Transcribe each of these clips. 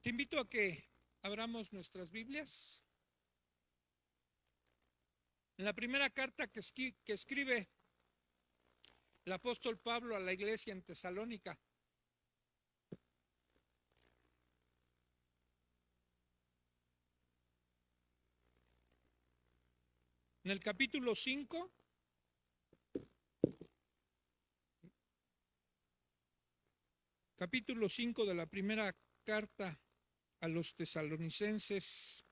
Te invito a que abramos nuestras Biblias. En la primera carta que escribe el apóstol Pablo a la iglesia en Tesalónica, en el capítulo 5 de la primera carta a los tesalonicenses,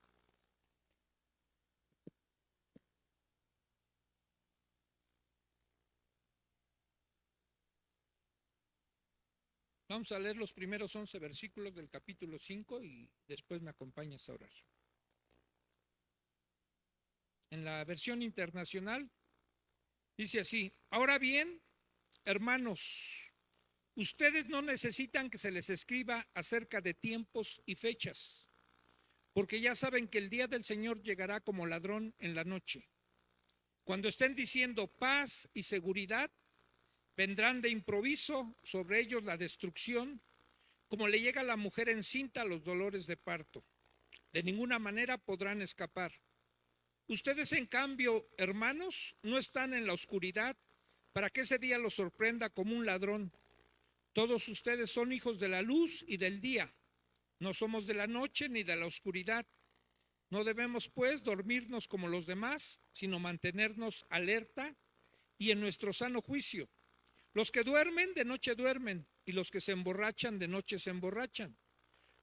vamos a leer los primeros 11 versículos del capítulo 5 y después me acompañas a orar. En la versión internacional dice así: ahora bien, hermanos, ustedes no necesitan que se les escriba acerca de tiempos y fechas, porque ya saben que el día del Señor llegará como ladrón en la noche. Cuando estén diciendo paz y seguridad, vendrán de improviso sobre ellos la destrucción, como le llega a la mujer encinta los dolores de parto. De ninguna manera podrán escapar. Ustedes, en cambio, hermanos, no están en la oscuridad para que ese día los sorprenda como un ladrón. Todos ustedes son hijos de la luz y del día. No somos de la noche ni de la oscuridad. No debemos, pues, dormirnos como los demás, sino mantenernos alerta y en nuestro sano juicio. Los que duermen, de noche duermen, y los que se emborrachan, de noche se emborrachan.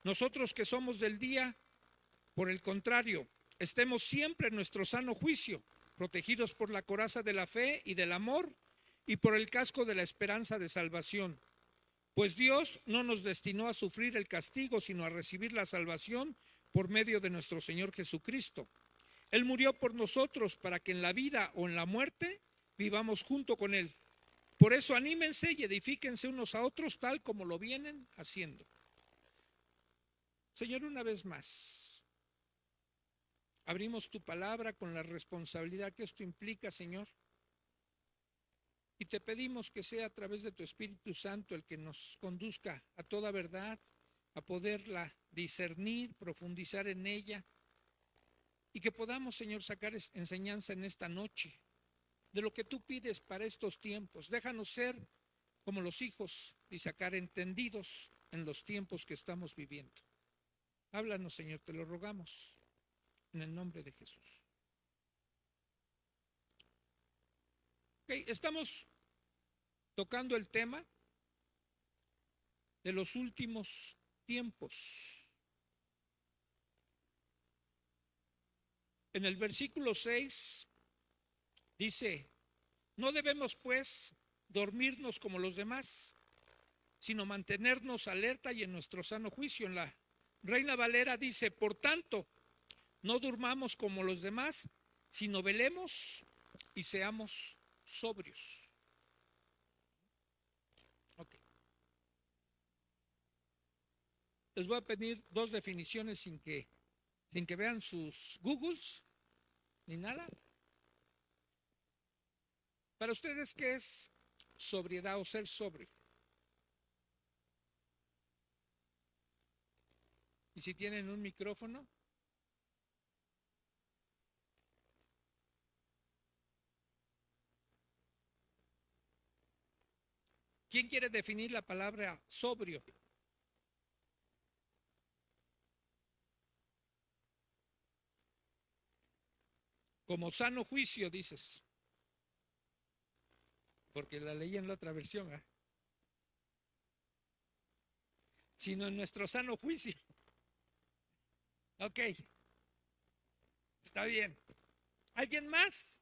Nosotros que somos del día, por el contrario, estemos siempre en nuestro sano juicio, protegidos por la coraza de la fe y del amor, y por el casco de la esperanza de salvación. Pues Dios no nos destinó a sufrir el castigo, sino a recibir la salvación por medio de nuestro Señor Jesucristo. Él murió por nosotros para que en la vida o en la muerte vivamos junto con Él. Por eso anímense y edifíquense unos a otros tal como lo vienen haciendo. Señor, una vez más, abrimos tu palabra con la responsabilidad que esto implica, Señor. Y te pedimos que sea a través de tu Espíritu Santo el que nos conduzca a toda verdad, a poderla discernir, profundizar en ella, y que podamos, Señor, sacar enseñanza en esta noche de lo que tú pides para estos tiempos. Déjanos ser como los hijos y sacar entendidos en los tiempos que estamos viviendo. Háblanos, Señor, te lo rogamos, en el nombre de Jesús. Okay, estamos tocando el tema de los últimos tiempos. En el versículo 6 dice: no debemos, pues, dormirnos como los demás, sino mantenernos alerta y en nuestro sano juicio. En la Reina Valera dice: por tanto, no durmamos como los demás, sino velemos y seamos sobrios. Okay. Les voy a pedir dos definiciones sin que vean sus Googles ni nada. Para ustedes, ¿qué es sobriedad o ser sobrio? Y si tienen un micrófono. ¿Quién quiere definir la palabra sobrio? Como sano juicio, dices. Porque la leí en la otra versión. Sino en nuestro sano juicio. Ok, está bien. ¿Alguien más?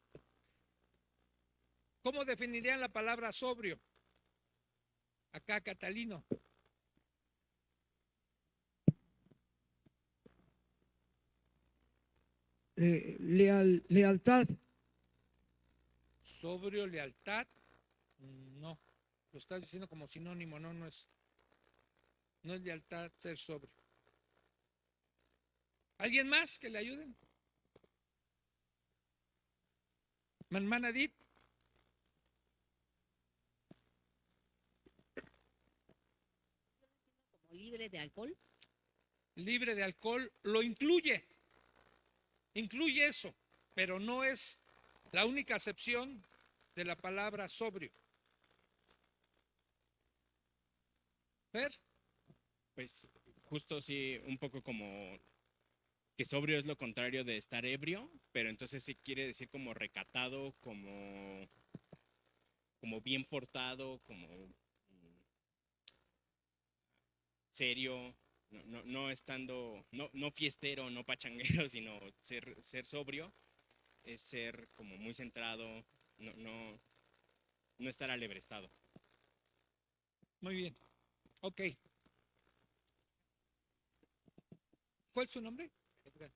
¿Cómo definirían la palabra sobrio? Acá, Catalino. Lealtad. Sobrio, lealtad. No, lo estás diciendo como sinónimo, no es lealtad ser sobrio. ¿Alguien más que le ayuden? Hermana Edith. Como libre de alcohol. libre de alcohol, lo incluye eso, pero no es la única acepción de la palabra sobrio. ¿Ver? Pues justo sí, un poco como que sobrio es lo contrario de estar ebrio, pero entonces sí quiere decir como recatado, como bien portado, como serio, no estando, no fiestero, no pachanguero, sino ser sobrio, es ser como muy centrado, no estar alebrestado. Muy bien. Ok. ¿Cuál es su nombre? Edgar.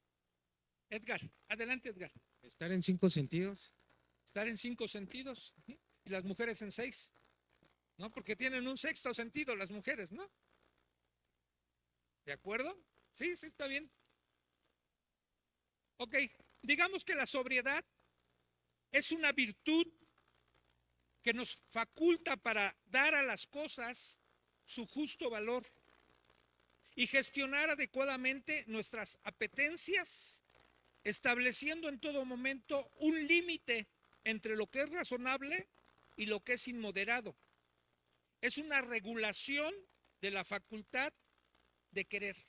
Edgar. Adelante, Edgar. Estar en 5 sentidos. Estar en 5 sentidos, ¿sí? Y las mujeres en 6, ¿no? Porque tienen un sexto sentido las mujeres, ¿no? ¿De acuerdo? Sí, sí, está bien. Ok, digamos que la sobriedad es una virtud que nos faculta para dar a las cosas su justo valor y gestionar adecuadamente nuestras apetencias, estableciendo en todo momento un límite entre lo que es razonable y lo que es inmoderado. Es una regulación de la facultad de querer.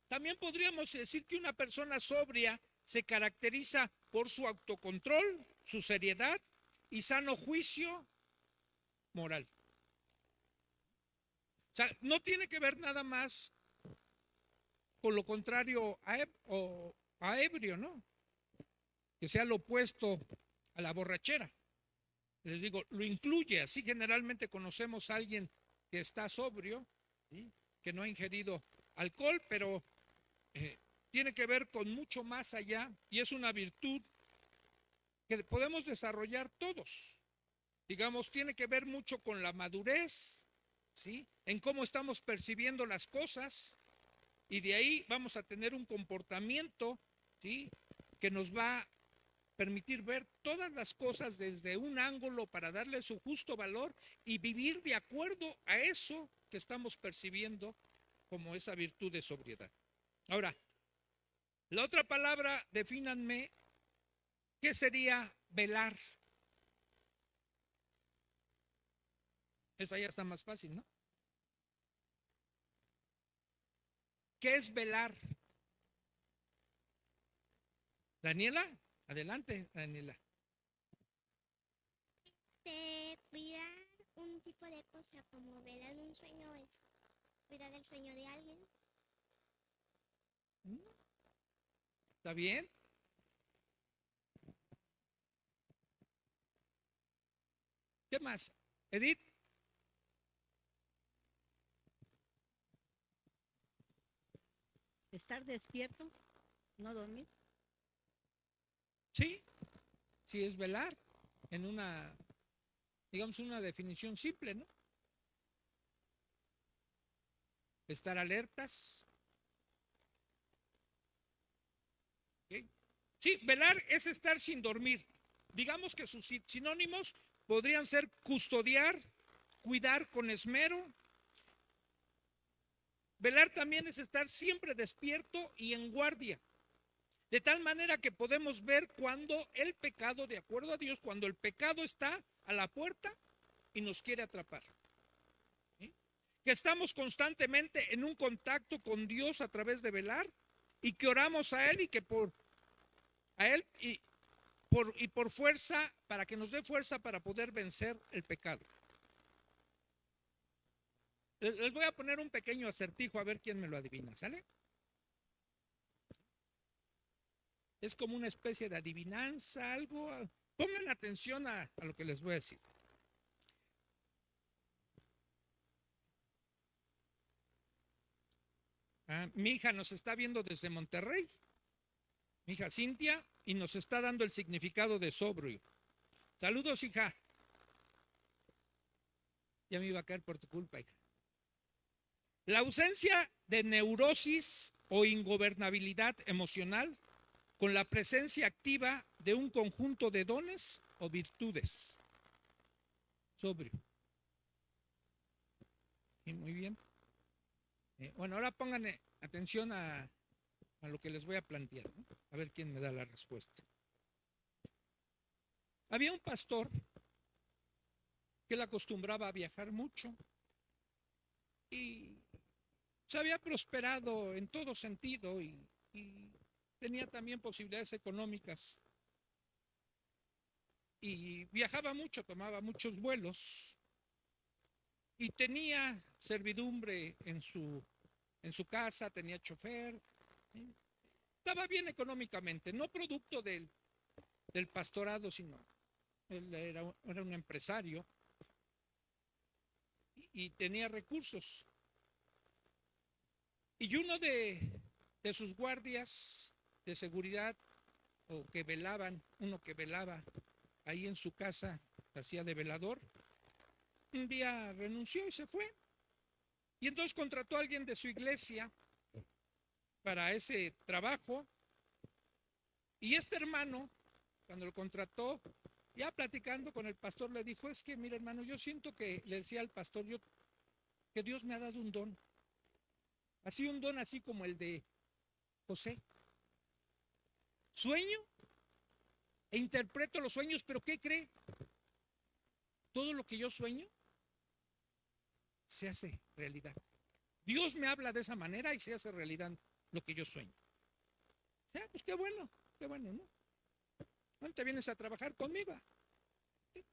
También podríamos decir que una persona sobria se caracteriza por su autocontrol, su seriedad y sano juicio moral. O sea, no tiene que ver nada más con lo contrario a ebrio, ¿no? Que sea lo opuesto a la borrachera. Les digo, lo incluye. Así generalmente conocemos a alguien que está sobrio, ¿sí? Que no ha ingerido alcohol, pero tiene que ver con mucho más allá y es una virtud que podemos desarrollar todos. Digamos, tiene que ver mucho con la madurez, ¿sí? En cómo estamos percibiendo las cosas y de ahí vamos a tener un comportamiento, ¿sí? Que nos va a permitir ver todas las cosas desde un ángulo para darle su justo valor y vivir de acuerdo a eso que estamos percibiendo como esa virtud de sobriedad. Ahora, la otra palabra, defínanme, ¿qué sería velar? Esa ya está más fácil, ¿no? ¿Qué es velar? Daniela, adelante, Daniela. Cuidar un tipo de cosa como velar un sueño es cuidar el sueño de alguien. ¿Está bien? ¿Qué más? Edith. Estar despierto, no dormir. Sí, sí es velar en una, digamos, una definición simple, ¿no? Estar alertas. ¿Okay? Sí, velar es estar sin dormir. Digamos que sus sinónimos podrían ser custodiar, cuidar con esmero. Velar también es estar siempre despierto y en guardia. De tal manera que podemos ver cuando el pecado, de acuerdo a Dios, cuando el pecado está a la puerta y nos quiere atrapar. ¿Sí? Que estamos constantemente en un contacto con Dios a través de velar y que oramos a Él y que por fuerza, para que nos dé fuerza para poder vencer el pecado. Les voy a poner un pequeño acertijo a ver quién me lo adivina, ¿sale? Es como una especie de adivinanza, algo. Pongan atención a lo que les voy a decir. Mi hija nos está viendo desde Monterrey, mi hija Cintia, y nos está dando el significado de sobrio. Saludos, hija. Ya me iba a caer por tu culpa, hija. La ausencia de neurosis o ingobernabilidad emocional con la presencia activa de un conjunto de dones o virtudes. Sobrio. Y muy bien. Bueno, ahora pongan atención a lo que les voy a plantear, ¿no? A ver quién me da la respuesta. Había un pastor que él acostumbraba a viajar mucho y se había prosperado en todo sentido y tenía también posibilidades económicas y viajaba mucho, tomaba muchos vuelos y tenía servidumbre en su casa, tenía chofer, ¿sí? Estaba bien económicamente, no producto del pastorado, sino él era un empresario y tenía recursos. Y uno de sus guardias de seguridad, o que velaban, uno que velaba ahí en su casa, hacía de velador, un día renunció y se fue. Y entonces contrató a alguien de su iglesia para ese trabajo. Y este hermano, cuando lo contrató, ya platicando con el pastor, le dijo, es que mira hermano, yo siento que, le decía al pastor, que Dios me ha dado un don. Así un don así como el de José. Sueño e interpreto los sueños, pero ¿qué cree? Todo lo que yo sueño se hace realidad. Dios me habla de esa manera y se hace realidad lo que yo sueño. Ya, pues qué bueno, ¿no? ¿Cuándo te vienes a trabajar conmigo? ¿Sí?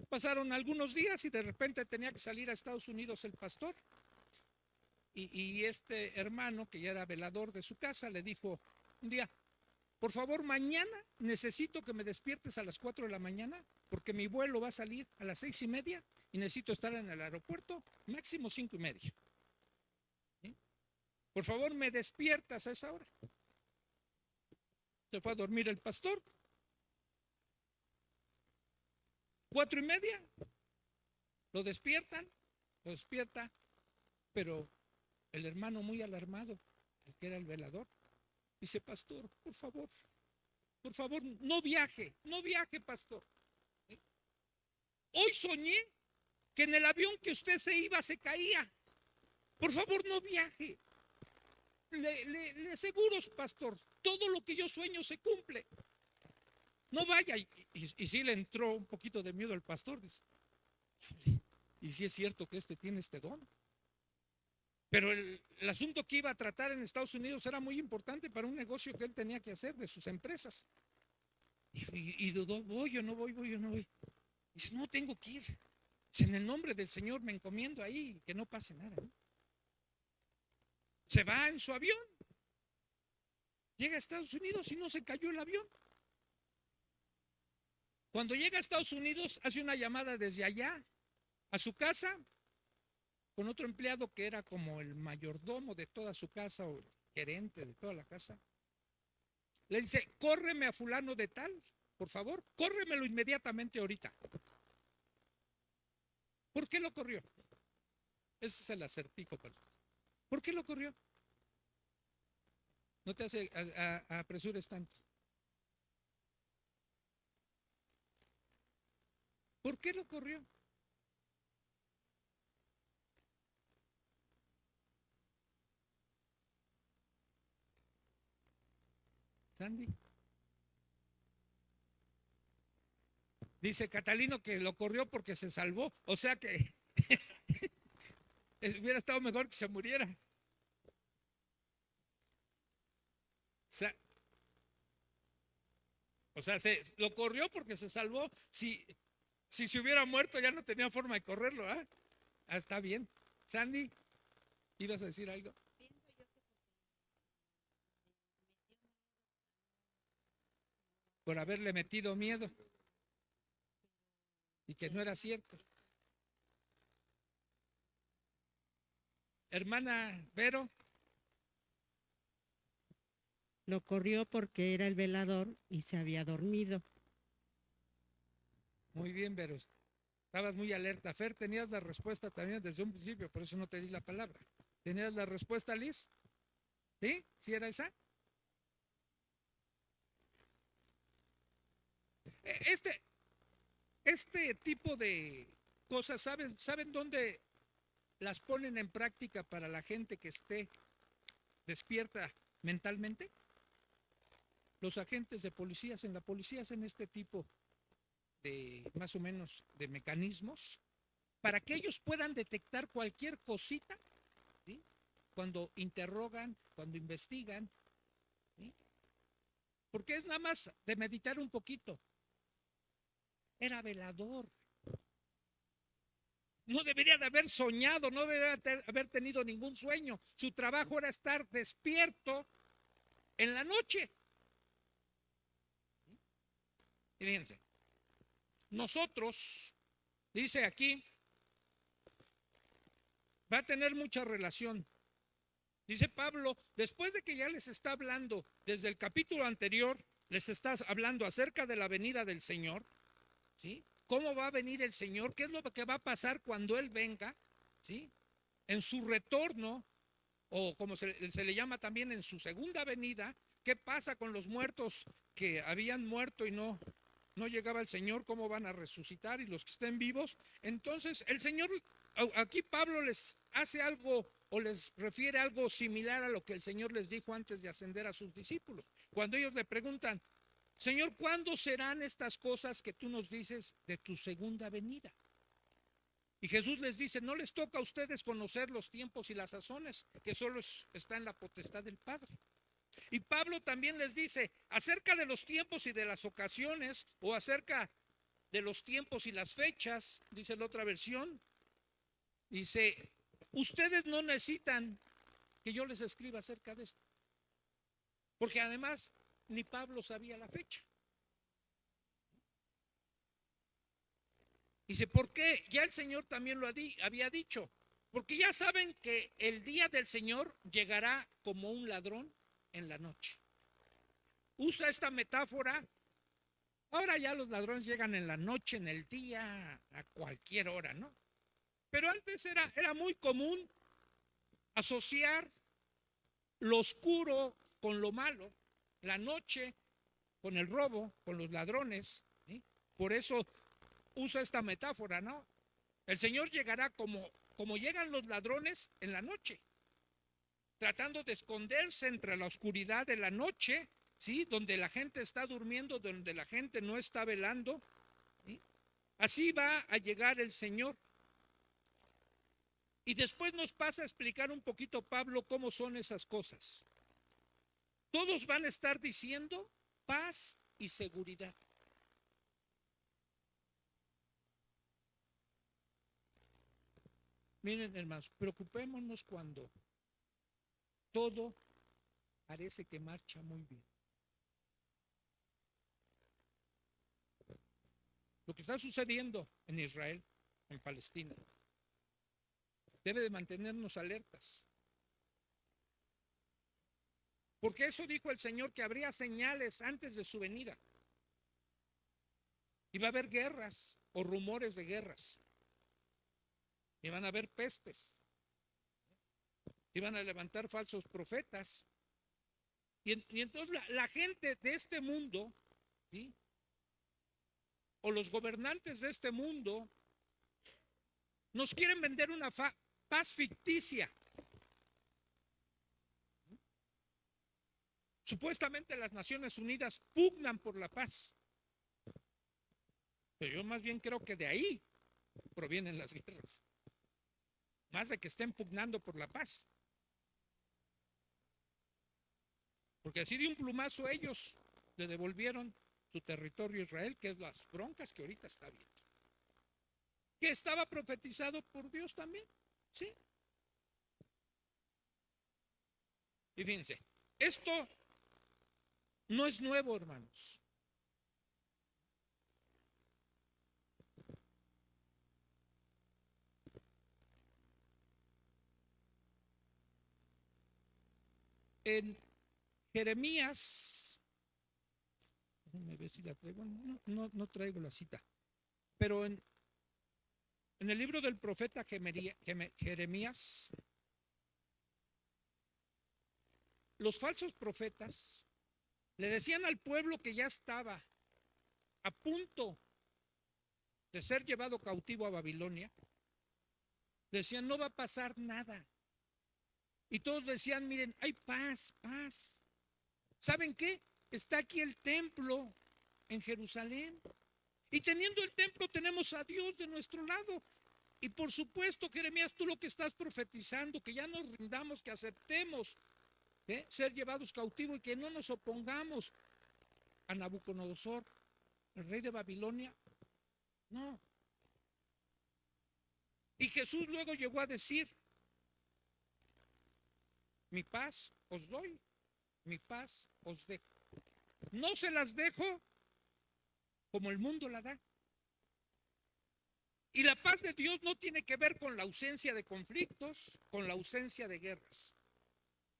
Pasaron algunos días y de repente tenía que salir a Estados Unidos el pastor. Y este hermano, que ya era velador de su casa, le dijo un día, por favor, mañana necesito que me despiertes a las 4 de la mañana porque mi vuelo va a salir a las 6:30 y necesito estar en el aeropuerto máximo 5:30. ¿Sí? Por favor, me despiertas a esa hora. Se fue a dormir el pastor. 4:30, lo despierta, pero el hermano muy alarmado, el que era el velador, dice, pastor, por favor, no viaje, pastor. ¿Sí? Hoy soñé que en el avión que usted se iba se caía. Por favor, no viaje. Le aseguro, pastor, todo lo que yo sueño se cumple. No vaya. Y sí le entró un poquito de miedo al pastor. Dice, y sí es cierto que tiene este don. Pero el asunto que iba a tratar en Estados Unidos era muy importante para un negocio que él tenía que hacer de sus empresas. Y dudó, voy o no voy. Dice, no, tengo que ir. Dice, en el nombre del Señor me encomiendo ahí, que no pase nada, ¿no? Se va en su avión. Llega a Estados Unidos y no se cayó el avión. Cuando llega a Estados Unidos, hace una llamada desde allá a su casa con otro empleado que era como el mayordomo de toda su casa o el gerente de toda la casa. Le dice, córreme a fulano de tal, por favor, córremelo inmediatamente ahorita. ¿Por qué lo corrió? Ese es el acertijo para usted. ¿Por qué lo corrió? No te apresures tanto. ¿Por qué lo corrió? Sandy. Dice Catalino que lo corrió porque se salvó. O sea que hubiera estado mejor que se muriera. O sea, lo corrió porque se salvó. Si se hubiera muerto ya no tenía forma de correrlo. ¿Ah? Está bien. Sandy, ¿ibas a decir algo? Por haberle metido miedo. Y que no era cierto. Hermana Vero. Lo corrió porque era el velador y se había dormido. Muy bien, Vero. Estabas muy alerta. Fer, tenías la respuesta también desde un principio, por eso no te di la palabra. ¿Tenías la respuesta, Liz? ¿Sí? ¿Sí era esa? Este tipo de cosas, ¿saben dónde las ponen en práctica para la gente que esté despierta mentalmente? Los agentes de policías en la policía hacen este tipo de más o menos de mecanismos para que ellos puedan detectar cualquier cosita, ¿sí? Cuando interrogan, cuando investigan, ¿sí? Porque es nada más de meditar un poquito. Era velador. No debería de haber soñado, no debería de haber tenido ningún sueño. Su trabajo era estar despierto en la noche. Y fíjense, nosotros, dice aquí, va a tener mucha relación. Dice Pablo, después de que ya les está hablando, desde el capítulo anterior, les está hablando acerca de la venida del Señor, ¿sí? ¿Cómo va a venir el Señor? ¿Qué es lo que va a pasar cuando Él venga? ¿Sí? En su retorno, o como se le llama también en su segunda venida, ¿qué pasa con los muertos que habían muerto y no llegaba el Señor? ¿Cómo van a resucitar? Y los que estén vivos. Entonces, el Señor, aquí Pablo les hace algo o les refiere algo similar a lo que el Señor les dijo antes de ascender a sus discípulos. Cuando ellos le preguntan, Señor, ¿cuándo serán estas cosas que tú nos dices de tu segunda venida? Y Jesús les dice, no les toca a ustedes conocer los tiempos y las sazones, que solo está en la potestad del Padre. Y Pablo también les dice, acerca de los tiempos y de las ocasiones, o acerca de los tiempos y las fechas, dice la otra versión, dice, ustedes no necesitan que yo les escriba acerca de esto, porque además ni Pablo sabía la fecha. Dice, ¿por qué? Ya el Señor también lo había dicho, porque ya saben que el día del Señor llegará como un ladrón en la noche. Usa esta metáfora. Ahora ya los ladrones llegan en la noche, en el día, a cualquier hora, ¿no? Pero antes era muy común asociar lo oscuro con lo malo, la noche con el robo, con los ladrones, ¿sí? Por eso usa esta metáfora, ¿no? El Señor llegará como llegan los ladrones en la noche, tratando de esconderse entre la oscuridad de la noche, ¿sí? Donde la gente está durmiendo, donde la gente no está velando, ¿sí? Así va a llegar el Señor. Y después nos pasa a explicar un poquito, Pablo, cómo son esas cosas. Todos van a estar diciendo paz y seguridad. Miren, hermanos, preocupémonos cuando todo parece que marcha muy bien. Lo que está sucediendo en Israel, en Palestina, debe de mantenernos alertas. Porque eso dijo el Señor, que habría señales antes de su venida. Y va a haber guerras o rumores de guerras. Y van a haber pestes. Y van a levantar falsos profetas. Y entonces la gente de este mundo, ¿sí? O los gobernantes de este mundo nos quieren vender una paz ficticia. Supuestamente las Naciones Unidas pugnan por la paz. Pero yo más bien creo que de ahí provienen las guerras. Más de que estén pugnando por la paz. Porque así de un plumazo ellos le devolvieron su territorio a Israel, que es las broncas que ahorita está viendo. Que estaba profetizado por Dios también, ¿sí? Y fíjense, esto no es nuevo, hermanos. En Jeremías, déjenme ver si la traigo, no traigo la cita, pero en el libro del profeta Jeremías, los falsos profetas le decían al pueblo que ya estaba a punto de ser llevado cautivo a Babilonia, Decían, no va a pasar nada. Y todos decían, miren, hay paz, paz. ¿Saben qué? Está aquí el templo en Jerusalén. Y teniendo el templo tenemos a Dios de nuestro lado. Y por supuesto, Jeremías, tú lo que estás profetizando, que ya nos rindamos, que aceptemos ser llevados cautivos y que no nos opongamos a Nabucodonosor, el rey de Babilonia. No. Y Jesús luego llegó a decir, mi paz os doy, mi paz os dejo. No se las dejo como el mundo la da. Y la paz de Dios no tiene que ver con la ausencia de conflictos, con la ausencia de guerras,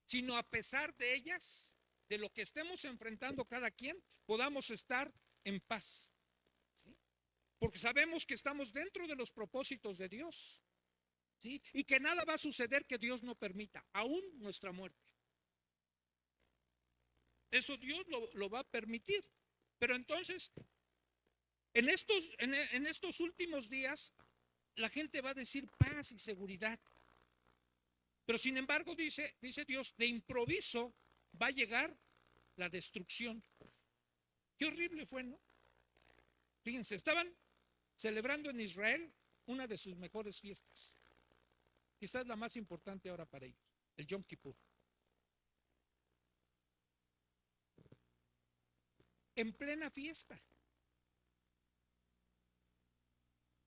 sino a pesar de ellas, de lo que estemos enfrentando cada quien, podamos estar en paz. ¿Sí? Porque sabemos que estamos dentro de los propósitos de Dios. ¿Sí? Y que nada va a suceder que Dios no permita, aún nuestra muerte. Eso Dios lo va a permitir. Pero entonces, en estos últimos días, la gente va a decir paz y seguridad. Pero sin embargo, dice Dios, de improviso va a llegar la destrucción. Qué horrible fue, ¿no? Fíjense, estaban celebrando en Israel una de sus mejores fiestas. Quizás la más importante ahora para ellos, el Yom Kippur. En plena fiesta.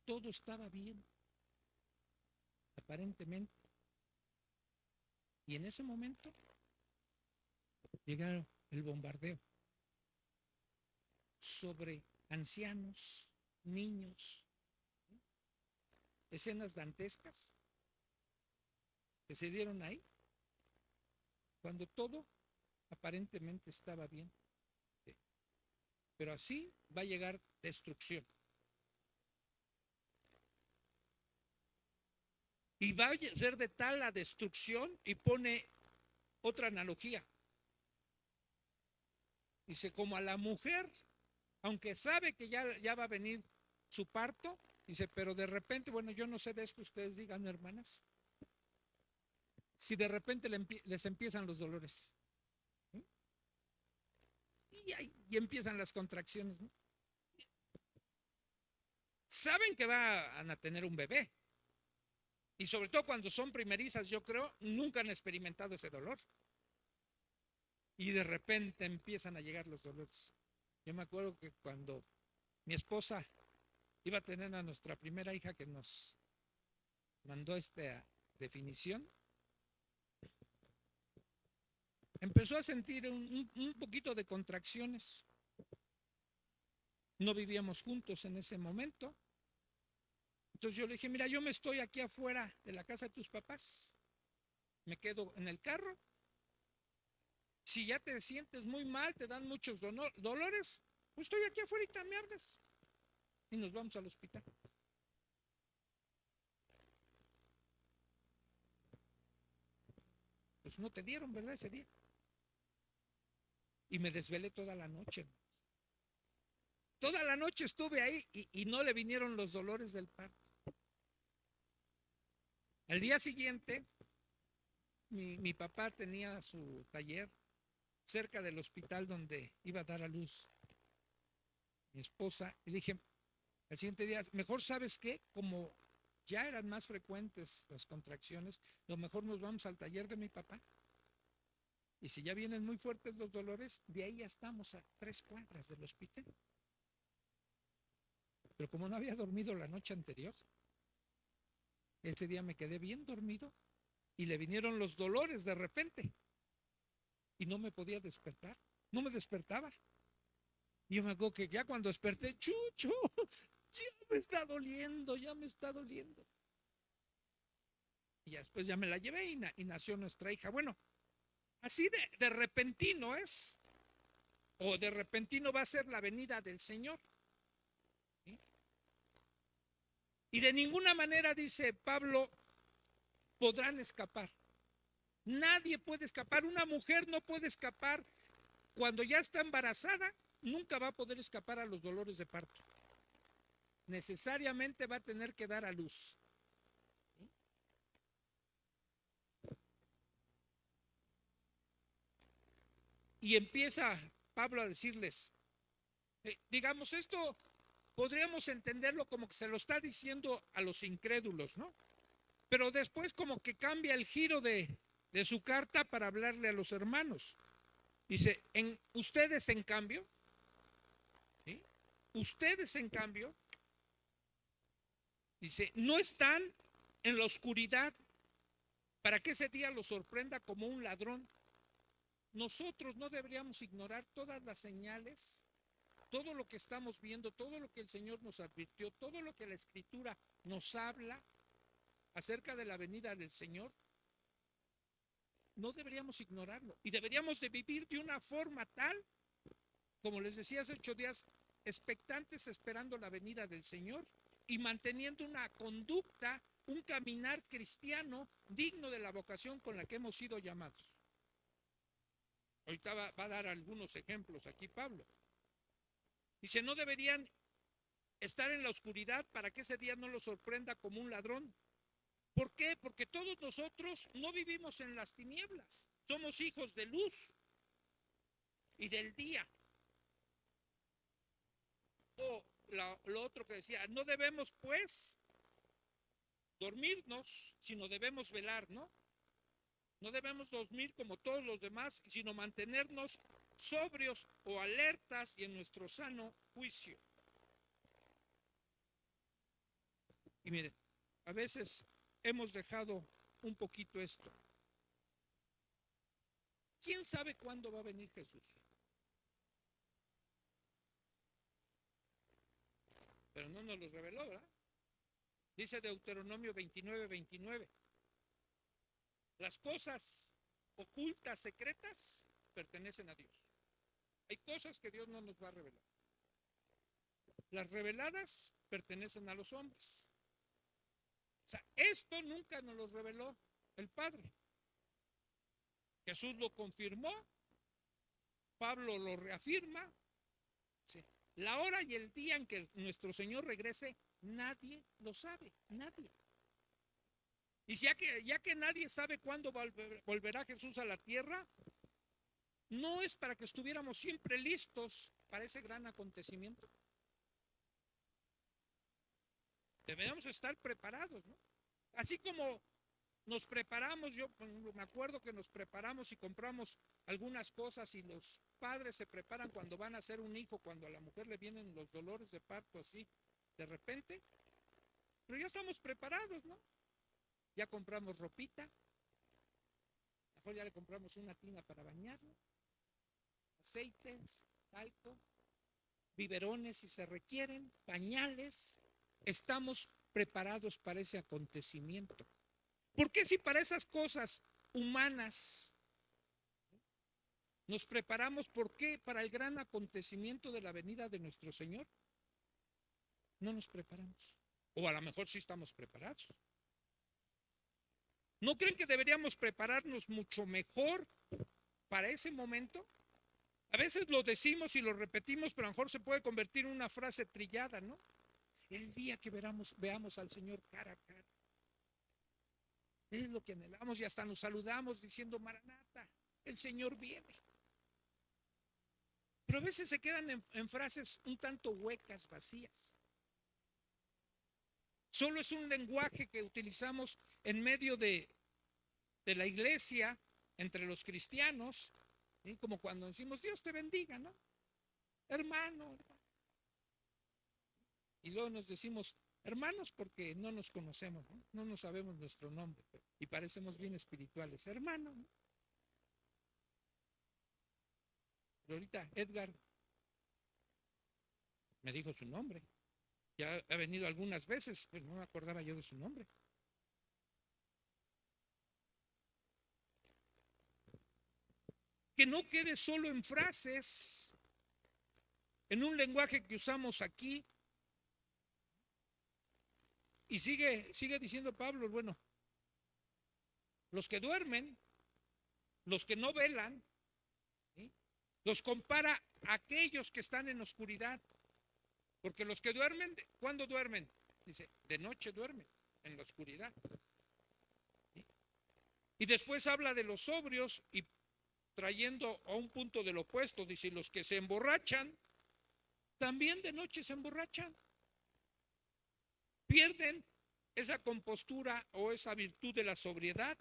Todo estaba bien, aparentemente. Y en ese momento llegaron el bombardeo sobre ancianos, niños, escenas dantescas que se dieron ahí, cuando todo aparentemente estaba bien. Pero así va a llegar destrucción. Y va a ser de tal la destrucción, y pone otra analogía. Dice, como a la mujer, aunque sabe que ya va a venir su parto, dice, pero de repente, bueno, yo no sé de esto, ustedes digan, hermanas, si de repente les empiezan los dolores. ¿Sí? Y empiezan las contracciones, ¿no? Saben que van a tener un bebé. Y sobre todo cuando son primerizas, yo creo, nunca han experimentado ese dolor. Y de repente empiezan a llegar los dolores. Yo me acuerdo que cuando mi esposa iba a tener a nuestra primera hija, que nos mandó esta definición, empezó a sentir un poquito de contracciones. No vivíamos juntos en ese momento. Entonces yo le dije, mira, yo me estoy aquí afuera de la casa de tus papás. Me quedo en el carro. Si ya te sientes muy mal, te dan muchos dolores, pues estoy aquí afuera y me hablas. Y nos vamos al hospital. Pues no te dieron, ¿verdad? Ese día. Y me desvelé toda la noche. Toda la noche estuve ahí y no le vinieron los dolores del parto. Al día siguiente, mi papá tenía su taller cerca del hospital donde iba a dar a luz mi esposa. Y dije, al siguiente día, mejor sabes qué, como ya eran más frecuentes las contracciones, lo mejor nos vamos al taller de mi papá. Y si ya vienen muy fuertes los dolores, de ahí ya estamos a 3 cuadras del hospital. Pero como no había dormido la noche anterior, ese día me quedé bien dormido y le vinieron los dolores de repente. Y no me podía despertar, no me despertaba. Y yo me acuerdo que ya cuando desperté, Chucho, ya me está doliendo, ya me está doliendo. Y después ya me la llevé y nació nuestra hija. Bueno, así de repentino es, o de repentino va a ser la venida del Señor. ¿Sí? Y de ninguna manera, dice Pablo, podrán escapar. Nadie puede escapar. Una mujer no puede escapar cuando ya está embarazada. Nunca va a poder escapar a los dolores de parto. Necesariamente va a tener que dar a luz. ¿Sí? y empieza Pablo a decirles, digamos, esto podríamos entenderlo como que se lo está diciendo a los incrédulos, ¿no? Pero después como que cambia el giro de su carta para hablarle a los hermanos. Dice, ustedes en cambio, ¿sí? Ustedes en cambio, dice, no están en la oscuridad para que ese día los sorprenda como un ladrón. Nosotros no deberíamos ignorar todas las señales, todo lo que estamos viendo, todo lo que el Señor nos advirtió, todo lo que la Escritura nos habla acerca de la venida del Señor. No deberíamos ignorarlo y deberíamos de vivir de una forma tal, como les decía hace 8 días, expectantes esperando la venida del Señor y manteniendo una conducta, un caminar cristiano digno de la vocación con la que hemos sido llamados. Ahorita va a dar algunos ejemplos aquí Pablo. Dice, no deberían estar en la oscuridad para que ese día no los sorprenda como un ladrón. ¿Por qué? Porque todos nosotros no vivimos en las tinieblas. Somos hijos de luz y del día. O lo otro que decía, no debemos pues dormirnos, sino debemos velar, ¿no? No debemos dormir como todos los demás, sino mantenernos sobrios o alertas y en nuestro sano juicio. Y miren, a veces hemos dejado un poquito esto. ¿Quién sabe cuándo va a venir Jesús? Pero no nos lo reveló, ¿verdad? Dice Deuteronomio 29:29. Las cosas ocultas, secretas, pertenecen a Dios. Hay cosas que Dios no nos va a revelar. Las reveladas pertenecen a los hombres. O sea, esto nunca nos lo reveló el Padre. Jesús lo confirmó, Pablo lo reafirma. Sí. La hora y el día en que nuestro Señor regrese, nadie lo sabe, nadie. Y ya que nadie sabe cuándo volverá Jesús a la tierra, no es para que estuviéramos siempre listos para ese gran acontecimiento. Deberíamos estar preparados, ¿no? Así como nos preparamos, yo me acuerdo que nos preparamos y compramos algunas cosas y los padres se preparan cuando van a hacer un hijo, cuando a la mujer le vienen los dolores de parto así, de repente, pero ya estamos preparados, ¿no? Ya compramos ropita, mejor ya le compramos una tina para bañarlo, aceites, talco, biberones si se requieren, pañales. Estamos preparados para ese acontecimiento. ¿Por qué si para esas cosas humanas nos preparamos? ¿Por qué para el gran acontecimiento de la venida de nuestro Señor no nos preparamos? O a lo mejor sí estamos preparados. ¿No creen que deberíamos prepararnos mucho mejor para ese momento? A veces lo decimos y lo repetimos, pero a lo mejor se puede convertir en una frase trillada, ¿no? El día que veamos al Señor cara a cara. Es lo que anhelamos y hasta nos saludamos diciendo Maranata, el Señor viene. Pero a veces se quedan en frases un tanto huecas, vacías. Solo es un lenguaje que utilizamos en medio de la iglesia, entre los cristianos, ¿sí? Como cuando decimos Dios te bendiga, ¿no? Hermano. Y luego nos decimos hermanos porque no nos conocemos, ¿no? No nos sabemos nuestro nombre y parecemos bien espirituales. Hermano, ¿no? Pero ahorita Edgar me dijo su nombre. Ya ha venido algunas veces, pero no me acordaba yo de su nombre. Que no quede solo en frases, en un lenguaje que usamos aquí. Y sigue diciendo Pablo, bueno, los que duermen, los que no velan, ¿sí? Los compara a aquellos que están en oscuridad. Porque los que duermen, ¿cuándo duermen? Dice, de noche duermen, en la oscuridad. ¿Sí? Y después habla de los sobrios y trayendo a un punto del opuesto, dice, los que se emborrachan, también de noche se emborrachan. Pierden esa compostura o esa virtud de la sobriedad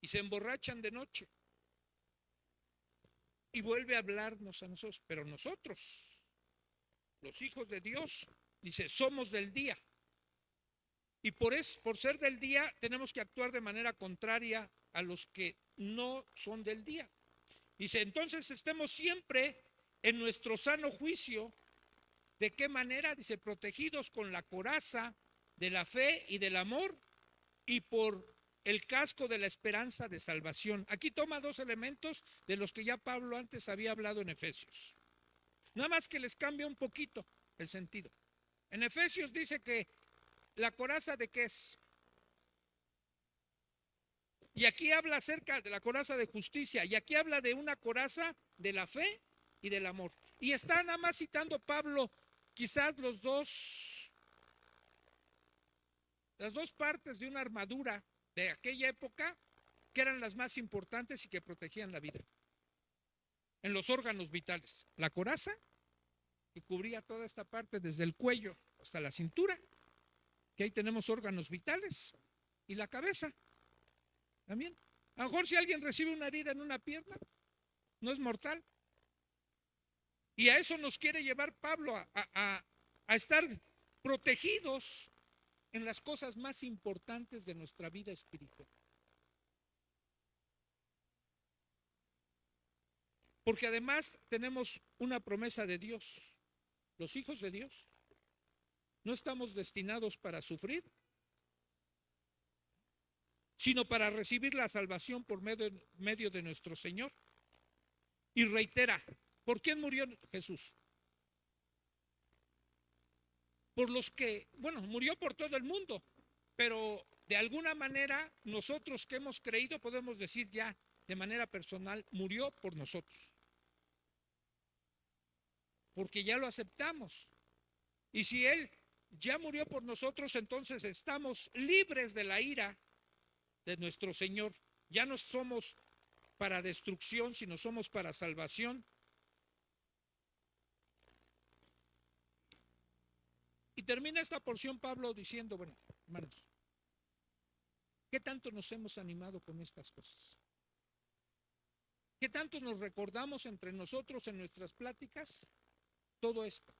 y se emborrachan de noche. Y vuelve a hablarnos a nosotros, pero nosotros, los hijos de Dios, dice, somos del día. Y por ser del día, tenemos que actuar de manera contraria a los que no son del día. Dice, entonces estemos siempre en nuestro sano juicio. ¿De qué manera? Dice, protegidos con la coraza de la fe y del amor y por el casco de la esperanza de salvación. Aquí toma dos elementos de los que ya Pablo antes había hablado en Efesios. Nada más que les cambia un poquito el sentido. En Efesios dice que la coraza de qué es. Y aquí habla acerca de la coraza de justicia. Y aquí habla de una coraza de la fe y del amor. Y está nada más citando Pablo quizás las dos partes de una armadura de aquella época que eran las más importantes y que protegían la vida. En los órganos vitales. La coraza, que cubría toda esta parte desde el cuello hasta la cintura, que ahí tenemos órganos vitales, y la cabeza también. A lo mejor si alguien recibe una herida en una pierna, no es mortal. Y a eso nos quiere llevar Pablo, a estar protegidos en las cosas más importantes de nuestra vida espiritual. Porque además tenemos una promesa de Dios. Los hijos de Dios no estamos destinados para sufrir, sino para recibir la salvación por medio de nuestro Señor. Y reitera, ¿por quién murió Jesús? Por los que, bueno, murió por todo el mundo, pero de alguna manera nosotros que hemos creído podemos decir ya de manera personal, murió por nosotros. Porque ya lo aceptamos. Y si Él ya murió por nosotros, entonces estamos libres de la ira de nuestro Señor. Ya no somos para destrucción, sino somos para salvación. Y termina esta porción Pablo diciendo, bueno, hermanos, ¿qué tanto nos hemos animado con estas cosas? ¿Qué tanto nos recordamos entre nosotros en nuestras pláticas todo esto?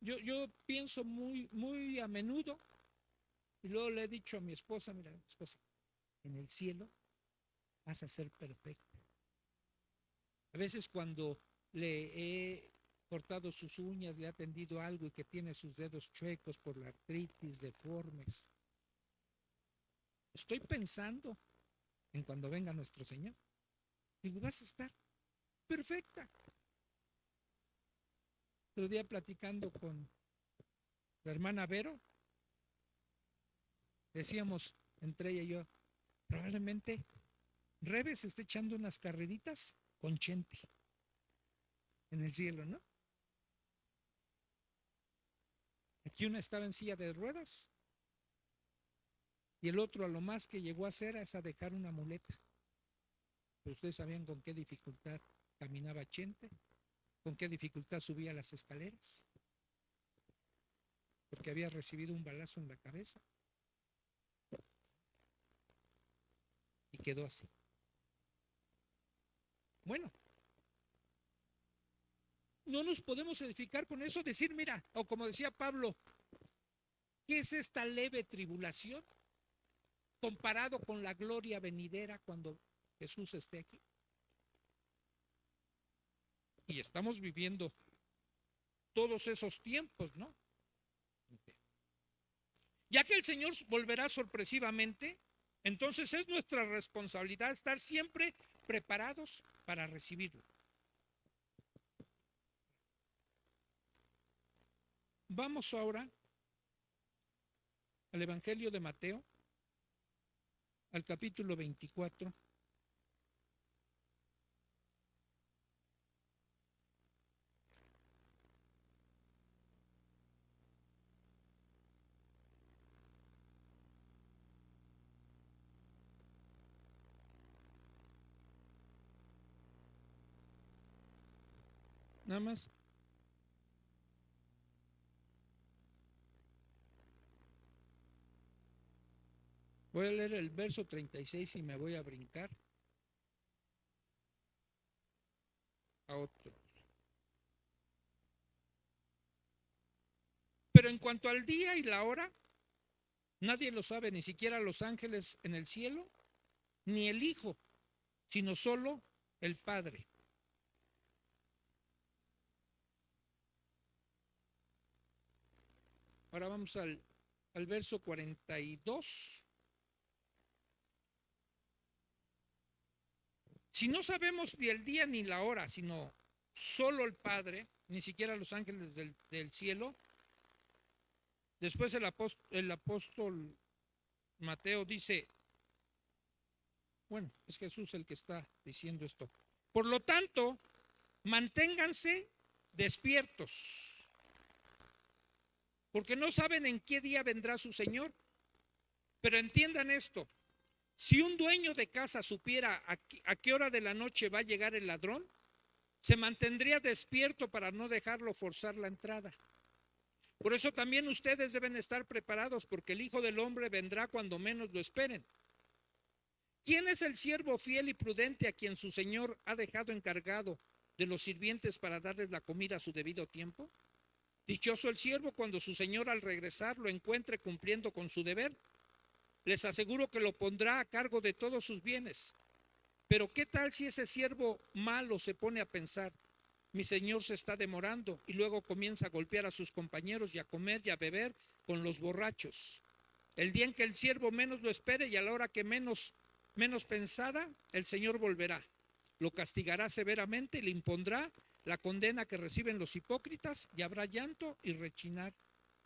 Yo pienso muy a menudo, y luego le he dicho a mi esposa, mira, esposa, en el cielo vas a ser perfecta. A veces cuando le he cortado sus uñas, le ha tendido algo y que tiene sus dedos chuecos por la artritis, deformes, estoy pensando en cuando venga nuestro Señor. Digo, vas a estar perfecta. Otro día platicando con la hermana Vero, decíamos entre ella y yo, probablemente Rebe se esté echando unas carreritas con Chente en el cielo, ¿no? Aquí una estaba en silla de ruedas y el otro a lo más que llegó a hacer es a dejar una muleta. Pero ustedes sabían con qué dificultad caminaba Chente, con qué dificultad subía las escaleras, porque había recibido un balazo en la cabeza y quedó así. Bueno, no nos podemos edificar con eso, decir, mira, o como decía Pablo, ¿qué es esta leve tribulación comparado con la gloria venidera cuando Jesús esté aquí? Y estamos viviendo todos esos tiempos, ¿no? Ya que el Señor volverá sorpresivamente, entonces es nuestra responsabilidad estar siempre preparados para recibirlo. Vamos ahora al Evangelio de Mateo, al capítulo 24. nada más. Voy a leer el verso 36 y me voy a brincar a otro. Pero en cuanto al día y la hora, nadie lo sabe, ni siquiera los ángeles en el cielo, ni el Hijo, sino solo el Padre. Ahora vamos al verso 42. Si no sabemos ni el día ni la hora, sino solo el Padre, ni siquiera los ángeles del cielo, después el apóstol Mateo dice, bueno, es Jesús el que está diciendo esto. Por lo tanto, manténganse despiertos, porque no saben en qué día vendrá su Señor. Pero entiendan esto, si un dueño de casa supiera a qué hora de la noche va a llegar el ladrón, se mantendría despierto para no dejarlo forzar la entrada. Por eso también ustedes deben estar preparados, porque el Hijo del Hombre vendrá cuando menos lo esperen. ¿Quién es el siervo fiel y prudente a quien su Señor ha dejado encargado de los sirvientes para darles la comida a su debido tiempo? Dichoso el siervo cuando su Señor al regresar lo encuentre cumpliendo con su deber. Les aseguro que lo pondrá a cargo de todos sus bienes. Pero ¿qué tal si ese siervo malo se pone a pensar, mi Señor se está demorando, y luego comienza a golpear a sus compañeros y a comer y a beber con los borrachos? El día en que el siervo menos lo espere y a la hora que menos pensada, el Señor volverá, lo castigará severamente y le impondrá la condena que reciben los hipócritas, y habrá llanto y rechinar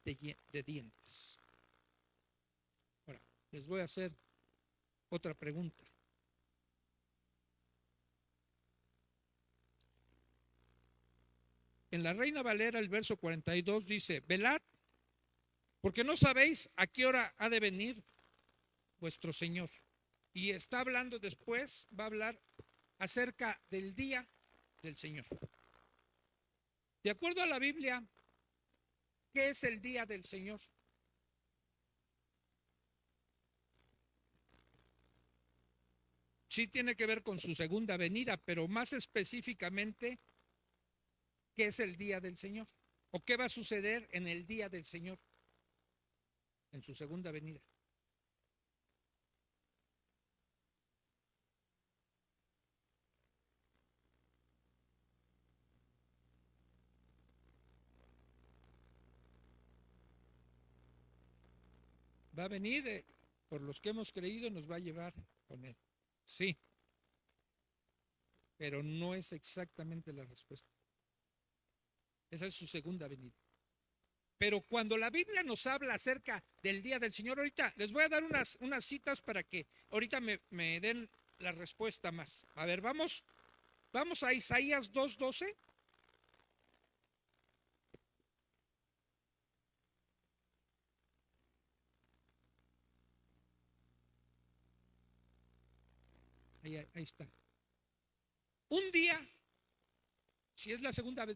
de dientes. Ahora, les voy a hacer otra pregunta. En la Reina Valera, el verso 42 dice, velad, porque no sabéis a qué hora ha de venir vuestro Señor. Y está hablando después, va a hablar acerca del día del Señor. De acuerdo a la Biblia, ¿qué es el día del Señor? Sí tiene que ver con su segunda venida, pero más específicamente, ¿qué es el día del Señor? ¿O qué va a suceder en el día del Señor? En su segunda venida. Va a venir, por los que hemos creído, nos va a llevar con él. Sí, pero no es exactamente la respuesta. Esa es su segunda venida. Pero cuando la Biblia nos habla acerca del día del Señor, ahorita les voy a dar unas citas para que ahorita me den la respuesta más. A ver, vamos a Isaías 2:12. Ahí está. Un día, si es la segunda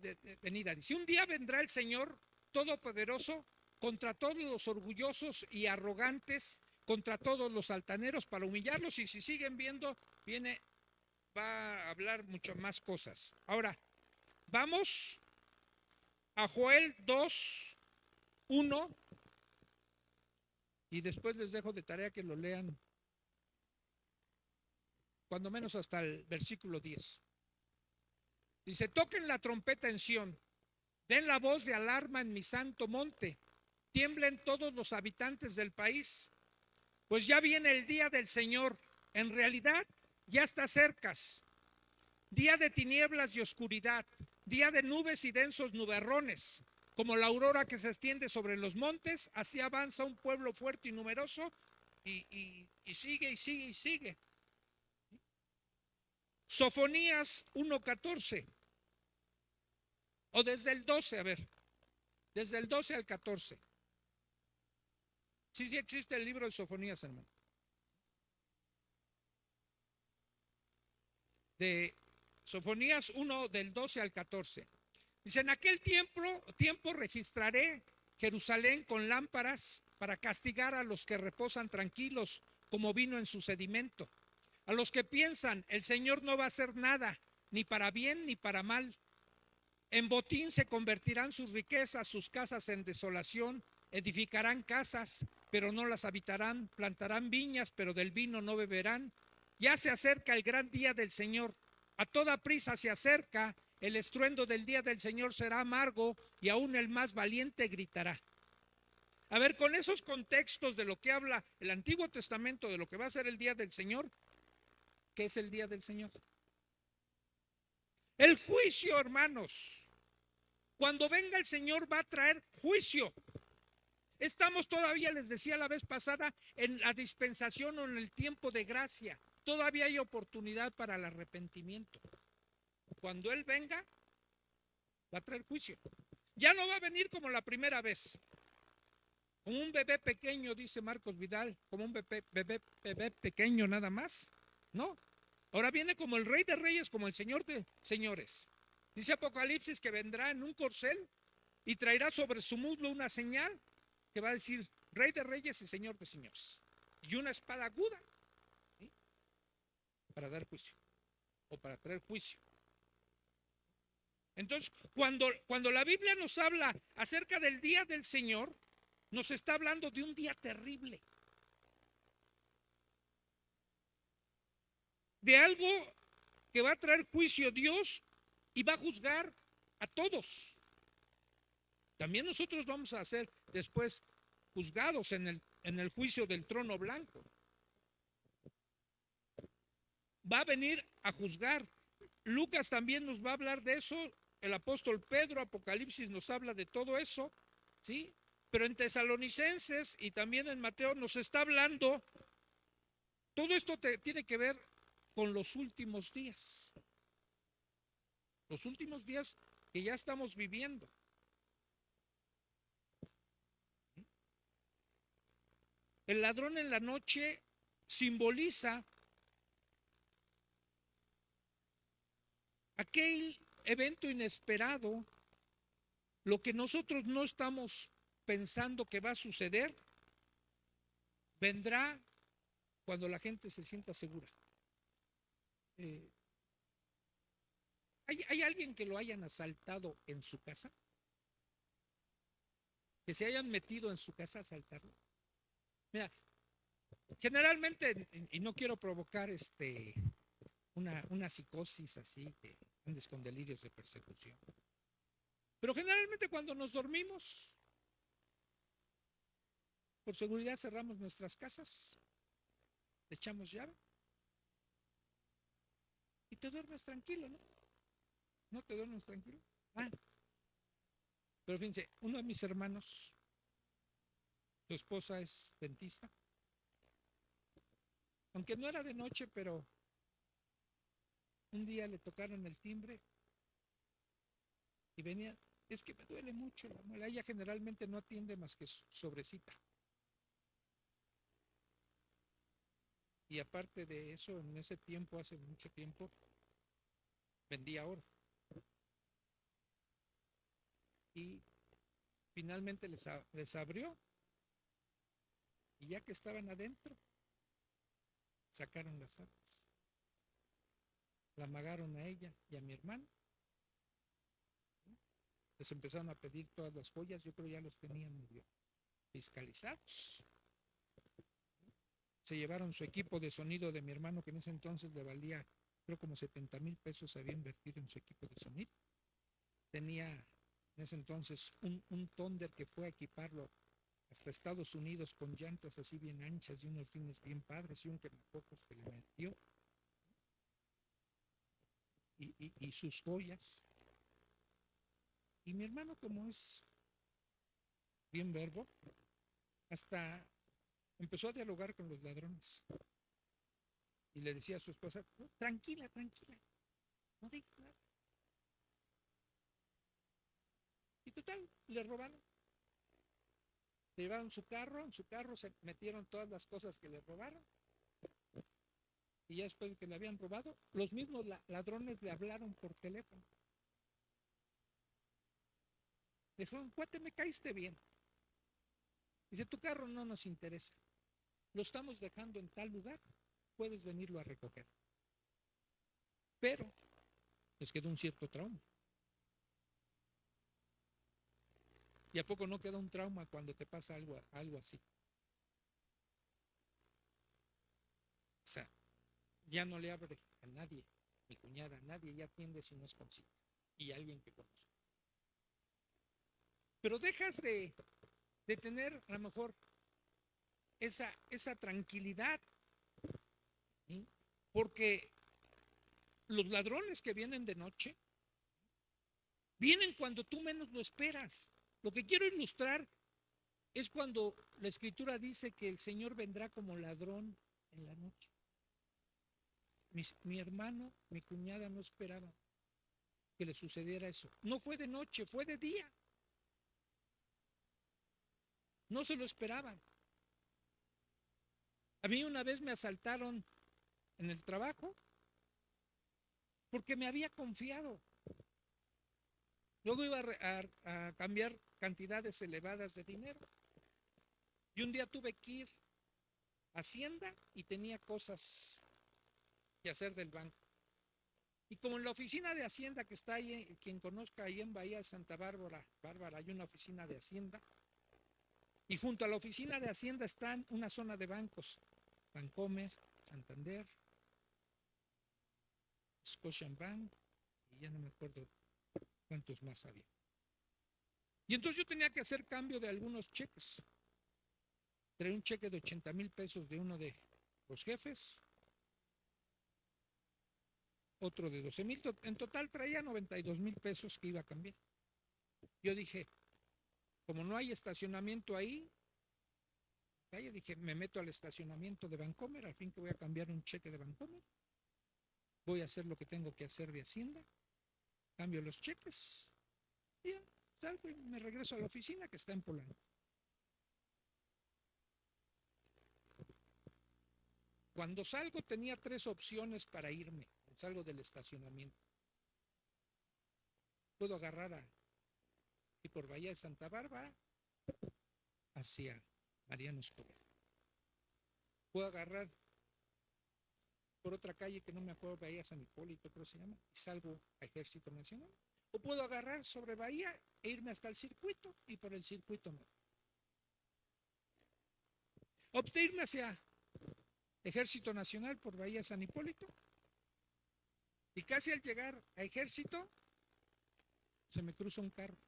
venida, dice, un día vendrá el Señor Todopoderoso contra todos los orgullosos y arrogantes, contra todos los altaneros, para humillarlos, y si siguen viendo, va a hablar mucho más cosas. Ahora, vamos a Joel 2:1, y después les dejo de tarea que lo lean, cuando menos hasta el versículo 10. Dice, toquen la trompeta en Sión, den la voz de alarma en mi santo monte, tiemblen todos los habitantes del país, pues ya viene el día del Señor, en realidad ya está cerca, día de tinieblas y oscuridad, día de nubes y densos nubarrones, como la aurora que se extiende sobre los montes, así avanza un pueblo fuerte y numeroso, y sigue y sigue y sigue. Sofonías 1:14, o desde el 12, a ver, desde el 12 al 14. Sí existe el libro de Sofonías, hermano. De Sofonías 1 del 12 al 14. Dice, en aquel tiempo registraré Jerusalén con lámparas para castigar a los que reposan tranquilos como vino en su sedimento. A los que piensan, el Señor no va a hacer nada, ni para bien ni para mal. En botín se convertirán sus riquezas, sus casas en desolación. Edificarán casas, pero no las habitarán. Plantarán viñas, pero del vino no beberán. Ya se acerca el gran día del Señor. A toda prisa se acerca. El estruendo del día del Señor será amargo y aún el más valiente gritará. A ver, con esos contextos de lo que habla el Antiguo Testamento, de lo que va a ser el día del Señor, ¿qué es el día del Señor? El juicio, hermanos. Cuando venga el Señor va a traer juicio. Estamos todavía, les decía la vez pasada, en la dispensación o en el tiempo de gracia. Todavía hay oportunidad para el arrepentimiento. Cuando Él venga, va a traer juicio. Ya no va a venir como la primera vez. Como un bebé pequeño, dice Marcos Vidal, como un bebé pequeño nada más. No. Ahora viene como el Rey de Reyes, como el Señor de Señores. Dice Apocalipsis que vendrá en un corcel y traerá sobre su muslo una señal que va a decir Rey de Reyes y Señor de Señores. Y una espada aguda, ¿sí? Para dar juicio o para traer juicio. Entonces, cuando la Biblia nos habla acerca del día del Señor, nos está hablando de un día terrible. De algo que va a traer juicio Dios y va a juzgar a todos. También nosotros vamos a ser después juzgados en el juicio del trono blanco. Va a venir a juzgar. Lucas también nos va a hablar de eso. El apóstol Pedro, Apocalipsis nos habla de todo eso, ¿sí? Pero en Tesalonicenses y también en Mateo nos está hablando, todo esto tiene que ver con los últimos días. Los últimos días que ya estamos viviendo. El ladrón en la noche simboliza aquel evento inesperado, lo que nosotros no estamos pensando que va a suceder, vendrá cuando la gente se sienta segura. ¿Hay alguien que lo hayan asaltado en su casa? ¿Que se hayan metido en su casa a asaltarlo? Mira, generalmente, y no quiero provocar una psicosis así, que andes con delirios de persecución, pero generalmente cuando nos dormimos, por seguridad cerramos nuestras casas, echamos llave y te duermes tranquilo, ¿no? ¿No te duermes tranquilo? Ah, pero fíjense, uno de mis hermanos, su esposa es dentista, aunque no era de noche, pero un día le tocaron el timbre y venía, es que me duele mucho la muela. Ella generalmente no atiende más que sobrecita. Y aparte de eso, en ese tiempo, hace mucho tiempo, vendía oro. Y finalmente les abrió. Y ya que estaban adentro, sacaron las armas. La amagaron a ella y a mi hermano. Les empezaron a pedir todas las joyas. Yo creo ya los tenían medio fiscalizados. Se llevaron su equipo de sonido de mi hermano, que en ese entonces le valía, creo como 70,000 pesos había invertido en su equipo de sonido. Tenía en ese entonces un Thunder que fue a equiparlo hasta Estados Unidos con llantas así bien anchas y unos rines bien padres y un quemapocos que le metió. Y sus joyas. Y mi hermano, como es bien verbo, hasta empezó a dialogar con los ladrones. Y le decía a su esposa, "No, tranquila, tranquila, no digas nada". Y total, le robaron. Le llevaron su carro, en su carro se metieron todas las cosas que le robaron. Y ya después de que le habían robado, los mismos ladrones le hablaron por teléfono. Dijo, cuate, me caíste bien. Dice, tu carro no nos interesa. Lo estamos dejando en tal lugar. Puedes venirlo a recoger. Pero les quedó un cierto trauma. ¿Y a poco no queda un trauma cuando te pasa algo así? O sea, ya no le abre a nadie, mi cuñada, a nadie ya atiende si no es consigo. Y alguien que conozco. Pero dejas de tener a lo mejor esa tranquilidad, ¿sí? Porque los ladrones que vienen de noche vienen cuando tú menos lo esperas. Lo que quiero ilustrar es cuando la escritura dice que el Señor vendrá como ladrón en la noche. Mi hermano, mi cuñada no esperaba que le sucediera eso. No fue de noche, fue de día. No se lo esperaban. A mí una vez me asaltaron en el trabajo porque me había confiado. Luego iba a cambiar cantidades elevadas de dinero. Y un día tuve que ir a Hacienda y tenía cosas que hacer del banco. Y como en la oficina de Hacienda que está ahí, quien conozca ahí en Bahía de Santa Bárbara, hay una oficina de Hacienda. Y junto a la oficina de Hacienda están una zona de bancos. Bancomer, Santander, Scotiabank, y ya no me acuerdo cuántos más había. Y entonces yo tenía que hacer cambio de algunos cheques. Traía un cheque de 80,000 pesos de uno de los jefes, otro de 12,000, en total traía 92,000 pesos que iba a cambiar. Yo dije, como no hay estacionamiento ahí, dije, me meto al estacionamiento de Bancomer, al fin que voy a cambiar un cheque de Bancomer, voy a hacer lo que tengo que hacer de Hacienda, cambio los cheques, y ya salgo y me regreso a la oficina que está en Polanco. Cuando salgo tenía 3 opciones para irme, salgo del estacionamiento. Puedo agarrar y por Bahía de Santa Bárbara hacia Mariano Escobar. Puedo agarrar por otra calle que no me acuerdo, Bahía San Hipólito, creo que se llama, y salgo a Ejército Nacional. O puedo agarrar sobre Bahía e irme hasta el circuito y por el circuito no. Opté irme hacia Ejército Nacional por Bahía San Hipólito y casi al llegar a Ejército se me cruza un carro.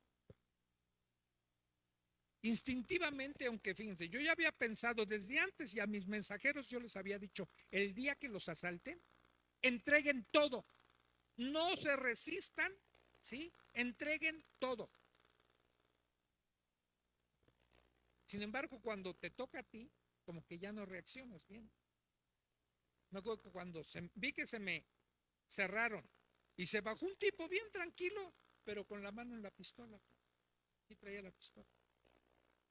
Instintivamente, aunque fíjense, yo ya había pensado desde antes y a mis mensajeros yo les había dicho, el día que los asalten, entreguen todo, no se resistan, ¿sí? Entreguen todo. Sin embargo, cuando te toca a ti, como que ya no reaccionas bien. Me acuerdo que cuando vi que se me cerraron y se bajó un tipo bien tranquilo, pero con la mano en la pistola, y traía la pistola.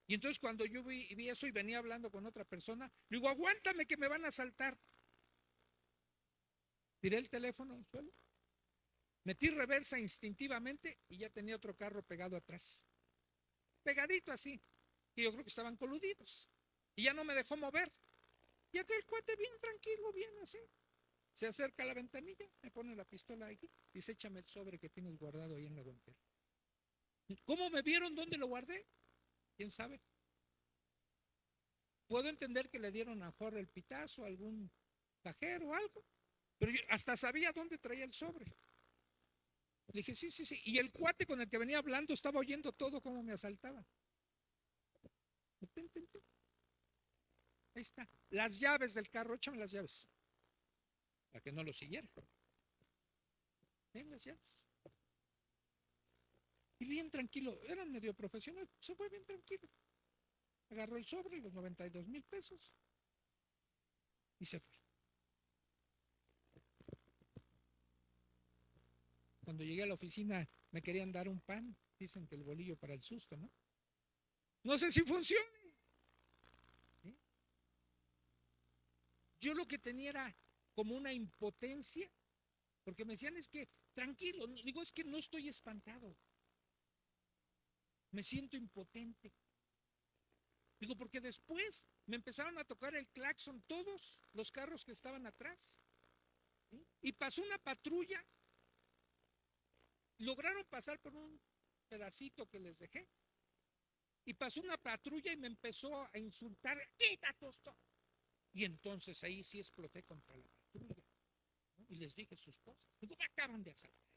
Y entonces cuando yo vi eso y venía hablando con otra persona, le digo, aguántame que me van a asaltar. Tiré el teléfono al suelo, metí reversa instintivamente y ya tenía otro carro pegado atrás. Pegadito así. Y yo creo que estaban coludidos. Y ya no me dejó mover. Y aquel cuate bien tranquilo, bien así. Se acerca a la ventanilla, me pone la pistola aquí, dice, échame el sobre que tienes guardado ahí en la guantera. ¿Cómo me vieron? ¿Dónde lo guardé? ¿Quién sabe? Puedo entender que le dieron a Jorge el pitazo a algún cajero o algo, pero yo hasta sabía dónde traía el sobre. Le dije, sí, sí, sí. Y el cuate con el que venía hablando estaba oyendo todo cómo me asaltaban. Ahí está. Las llaves del carro, échame las llaves. Para que no lo siguiera. Ven las llaves. Y bien tranquilo, eran medio profesional, se fue bien tranquilo. Agarró el sobre, los 92,000 pesos y se fue. Cuando llegué a la oficina me querían dar un pan, dicen que el bolillo para el susto, ¿no? No sé si funcione. ¿Sí? Yo lo que tenía era como una impotencia, porque me decían es que tranquilo, digo es que no estoy espantado. Me siento impotente. Digo, porque después me empezaron a tocar el claxon todos los carros que estaban atrás. ¿Sí? Y pasó una patrulla. Lograron pasar por un pedacito que les dejé. Y pasó una patrulla y me empezó a insultar. ¡Quítate esto! Y entonces ahí sí exploté contra la patrulla, ¿no? Y les dije sus cosas. Digo, me acaban de asaltar.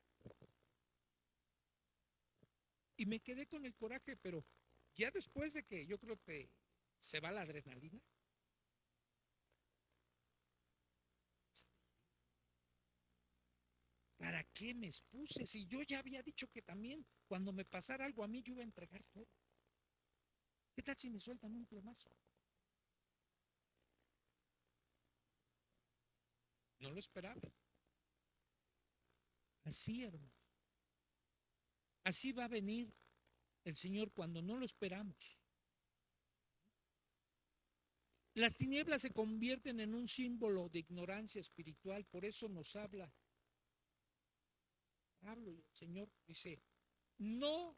Y me quedé con el coraje, pero ya después de que yo creo que se va la adrenalina, ¿para qué me expuse? Si yo ya había dicho que también cuando me pasara algo a mí yo iba a entregar todo. ¿Qué tal si me sueltan un plomazo? No lo esperaba. Así, hermano. Así va a venir el Señor cuando no lo esperamos. Las tinieblas se convierten en un símbolo de ignorancia espiritual, por eso nos habla Pablo, y el Señor dice, no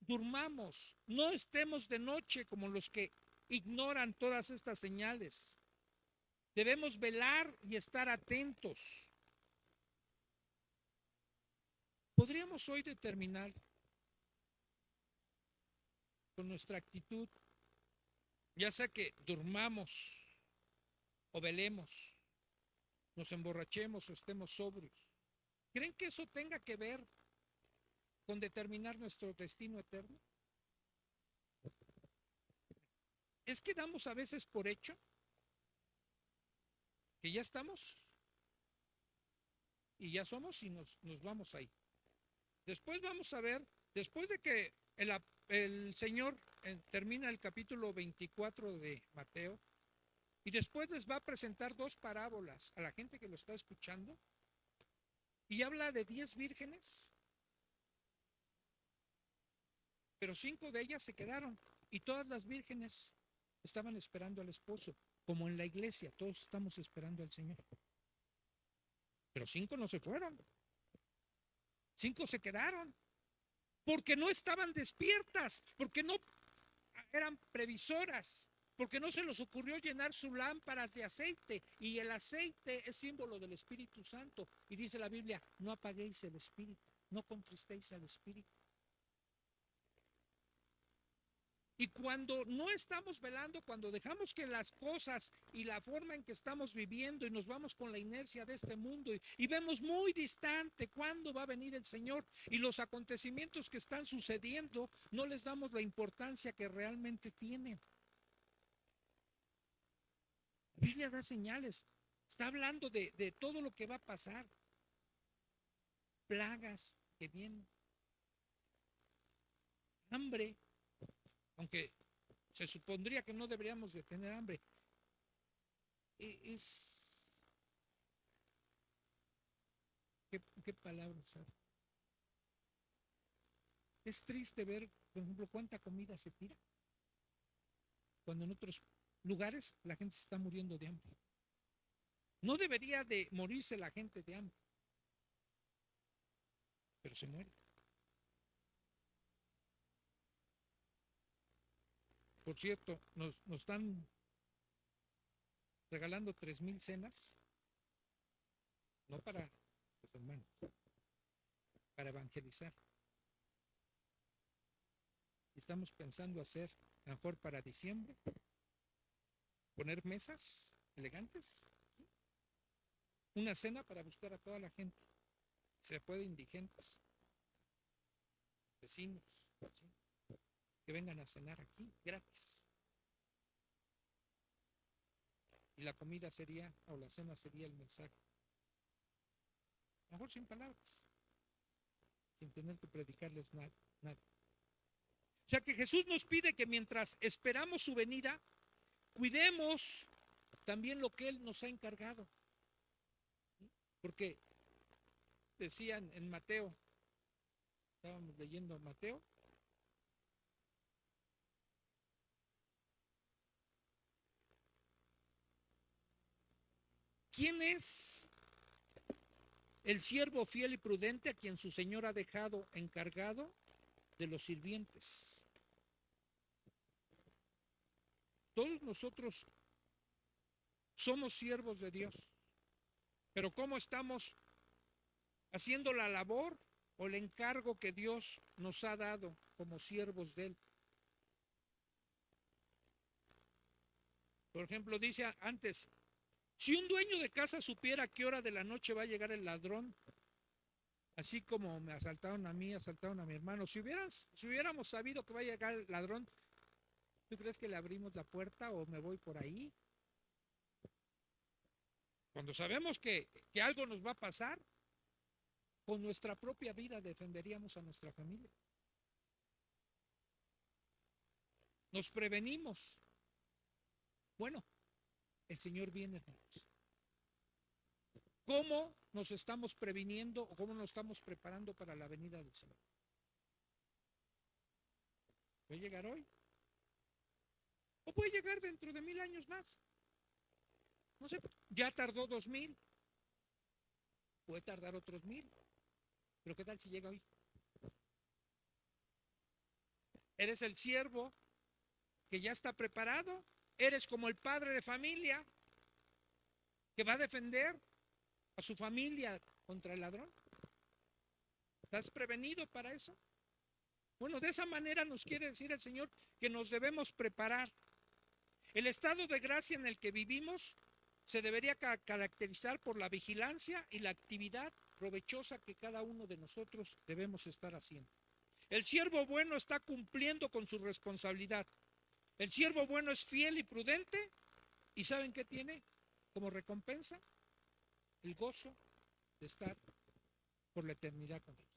durmamos, no estemos de noche como los que ignoran todas estas señales. Debemos velar y estar atentos. Podríamos hoy determinar con nuestra actitud, ya sea que durmamos o velemos, nos emborrachemos o estemos sobrios. ¿Creen que eso tenga que ver con determinar nuestro destino eterno? Es que damos a veces por hecho que ya estamos y ya somos y nos vamos ahí. Después vamos a ver, después de que el Señor termina el capítulo 24 de Mateo, y después les va a presentar dos parábolas a la gente que lo está escuchando, y habla de 10 vírgenes, pero 5 de ellas se quedaron, y todas las vírgenes estaban esperando al esposo, como en la iglesia, todos estamos esperando al Señor. Pero 5 no se fueron, 5 se quedaron, porque no estaban despiertas, porque no eran previsoras, porque no se les ocurrió llenar sus lámparas de aceite, y el aceite es símbolo del Espíritu Santo, y dice la Biblia, no apaguéis el Espíritu, no contristéis al Espíritu. Y cuando no estamos velando, cuando dejamos que las cosas y la forma en que estamos viviendo y nos vamos con la inercia de este mundo y vemos muy distante cuándo va a venir el Señor y los acontecimientos que están sucediendo, no les damos la importancia que realmente tienen. La Biblia da señales, está hablando de todo lo que va a pasar, plagas que vienen, hambre, aunque se supondría que no deberíamos de tener hambre. ¿Qué palabra usar? Es triste ver, por ejemplo, cuánta comida se tira, cuando en otros lugares la gente se está muriendo de hambre. No debería de morirse la gente de hambre, pero se muere. Por cierto, nos están regalando 3,000 cenas, no para los hermanos, para evangelizar. Estamos pensando hacer, a lo mejor para diciembre, poner mesas elegantes, ¿sí? Una cena para buscar a toda la gente, se puede, indigentes, vecinos, ¿sí? Que vengan a cenar aquí gratis. Y la comida sería, o la cena sería el mensaje. A lo mejor sin palabras, sin tener que predicarles nada. O sea que Jesús nos pide que mientras esperamos su venida, cuidemos también lo que Él nos ha encargado. Porque decían en Mateo, estábamos leyendo Mateo, ¿quién es el siervo fiel y prudente a quien su señor ha dejado encargado de los sirvientes. Todos nosotros somos siervos de Dios, pero ¿cómo estamos haciendo la labor o el encargo que Dios nos ha dado como siervos de Él? Por ejemplo, dice antes, si un dueño de casa supiera a qué hora de la noche va a llegar el ladrón, así como me asaltaron a mí, asaltaron a mi hermano, si hubiéramos sabido que va a llegar el ladrón, ¿tú crees que le abrimos la puerta o me voy por ahí? Cuando sabemos que algo nos va a pasar, con nuestra propia vida defenderíamos a nuestra familia. Nos prevenimos. Bueno, el Señor viene, hermanos. ¿Cómo nos estamos previniendo o cómo nos estamos preparando para la venida del Señor? ¿Puede llegar hoy? ¿O puede llegar dentro de 1000 años más? No sé, ya tardó 2000. Puede tardar otros 1000. Pero ¿qué tal si llega hoy? Eres el siervo que ya está preparado. Eres como el padre de familia que va a defender a su familia contra el ladrón. ¿Estás prevenido para eso? Bueno, de esa manera nos quiere decir el Señor que nos debemos preparar. El estado de gracia en el que vivimos se debería caracterizar por la vigilancia y la actividad provechosa que cada uno de nosotros debemos estar haciendo. El siervo bueno está cumpliendo con su responsabilidad. El siervo bueno es fiel y prudente. ¿Y saben qué tiene como recompensa? El gozo de estar por la eternidad con Dios.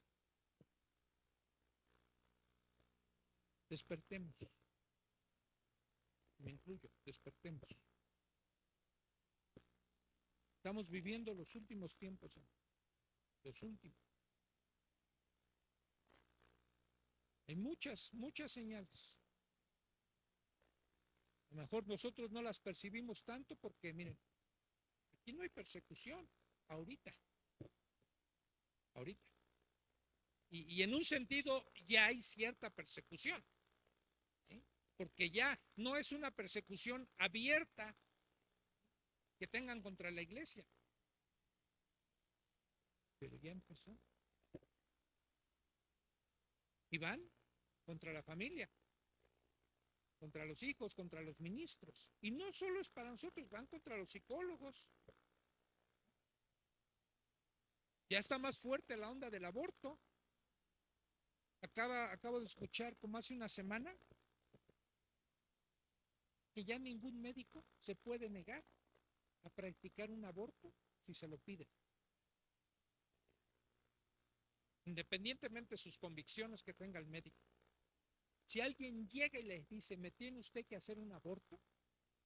Despertemos. Me incluyo, despertemos. Estamos viviendo los últimos tiempos, los últimos. Hay muchas señales. A lo mejor nosotros no las percibimos tanto porque, miren, aquí no hay persecución, ahorita. Y en un sentido ya hay cierta persecución, ¿sí? Porque ya no es una persecución abierta que tengan contra la iglesia, pero ya empezó. Y van contra la familia, contra los hijos, contra los ministros. Y no solo es para nosotros, van contra los psicólogos. Ya está más fuerte la onda del aborto. Acabo de escuchar como hace una semana que ya ningún médico se puede negar a practicar un aborto si se lo pide. Independientemente de sus convicciones que tenga el médico. Si alguien llega y le dice, me tiene usted que hacer un aborto,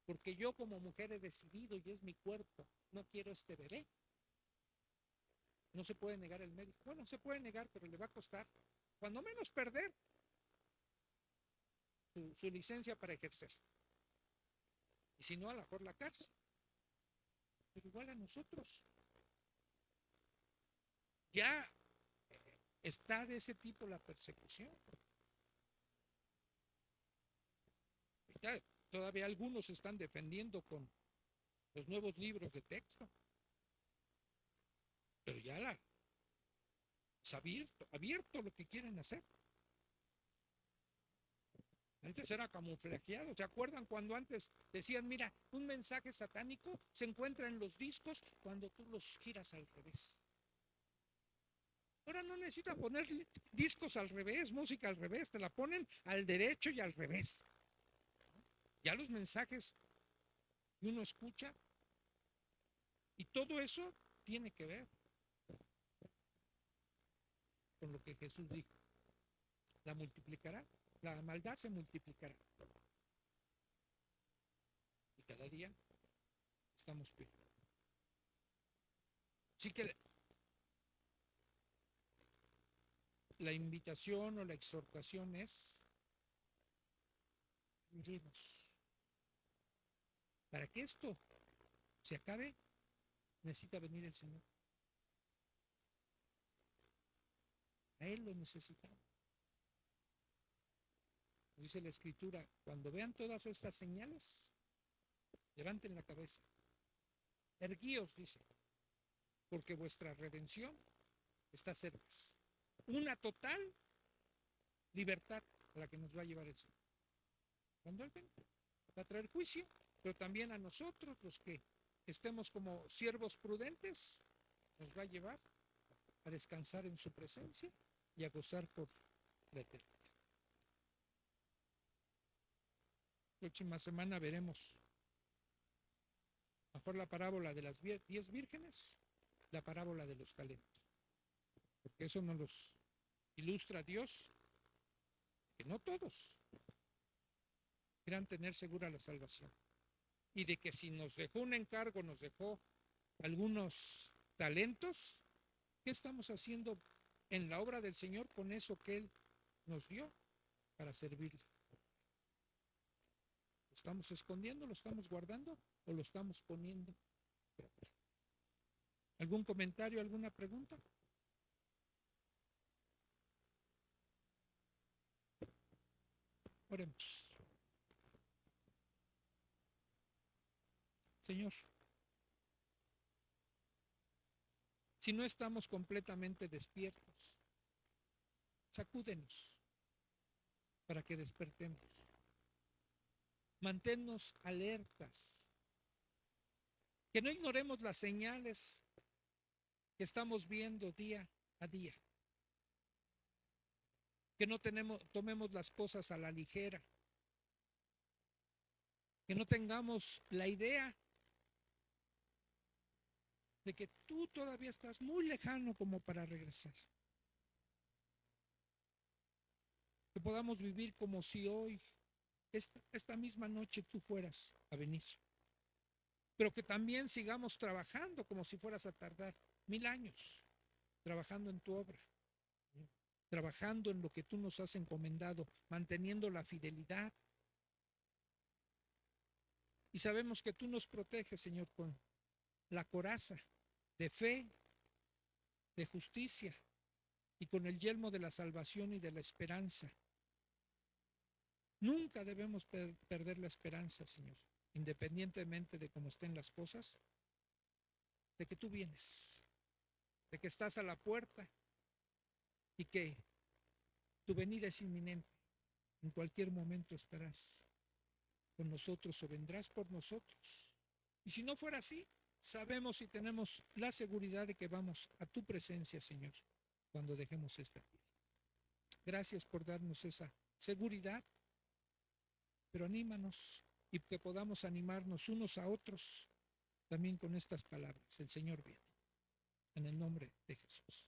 porque yo como mujer he decidido y es mi cuerpo, no quiero este bebé, no se puede negar el médico. Bueno, se puede negar, pero le va a costar, cuando menos, perder su licencia para ejercer. Y si no, a lo mejor la cárcel. Pero igual a nosotros. Ya está de ese tipo la persecución. Ahorita todavía algunos se están defendiendo con los nuevos libros de texto. Pero ya es abierto lo que quieren hacer. Antes era camuflajeado. ¿Se acuerdan cuando antes decían, mira, un mensaje satánico se encuentra en los discos cuando tú los giras al revés? Ahora no necesitan poner discos al revés, música al revés, te la ponen al derecho y al revés. Ya los mensajes que uno escucha, y todo eso tiene que ver con lo que Jesús dijo. La multiplicará, la maldad se multiplicará. Y cada día estamos peor. Así que la invitación o la exhortación es, miremos, para que esto se acabe, necesita venir el Señor. A Él lo necesitamos. Dice la Escritura, cuando vean todas estas señales, levanten la cabeza. Erguíos, dice, porque vuestra redención está cerca. Una total libertad a la que nos va a llevar el Señor. Cuando Él venga, va a traer juicio, pero también a nosotros, los que estemos como siervos prudentes, nos va a llevar a descansar en su presencia y a gozar por la eternidad. Próxima semana veremos mejor la parábola de las 10 vírgenes, la parábola de los talentos, porque eso nos los ilustra Dios, que no todos quieran tener segura la salvación, y de que si nos dejó un encargo, nos dejó algunos talentos, ¿qué estamos haciendo en la obra del Señor con eso que Él nos dio para servirle? ¿Lo estamos escondiendo, lo estamos guardando o lo estamos poniendo? ¿Algún comentario, alguna pregunta? Oremos. Señor, si no estamos completamente despiertos, sacúdenos para que despertemos. Manténnos alertas, que no ignoremos las señales que estamos viendo día a día, que no tomemos las cosas a la ligera, que no tengamos la idea de que tú todavía estás muy lejano como para regresar. Que podamos vivir como si hoy, esta misma noche, tú fueras a venir. Pero que también sigamos trabajando como si fueras a tardar 1000 años, trabajando en tu obra, trabajando en lo que tú nos has encomendado, manteniendo la fidelidad. Y sabemos que tú nos proteges, Señor, con la coraza de fe, de justicia y con el yelmo de la salvación y de la esperanza. Nunca debemos perder la esperanza, Señor, independientemente de cómo estén las cosas, de que tú vienes, de que estás a la puerta y que tu venida es inminente. En cualquier momento estarás con nosotros o vendrás por nosotros. Y si no fuera así, sabemos y tenemos la seguridad de que vamos a tu presencia, Señor, cuando dejemos esta vida. Gracias por darnos esa seguridad, pero anímanos y que podamos animarnos unos a otros también con estas palabras. El Señor viene. En el nombre de Jesús.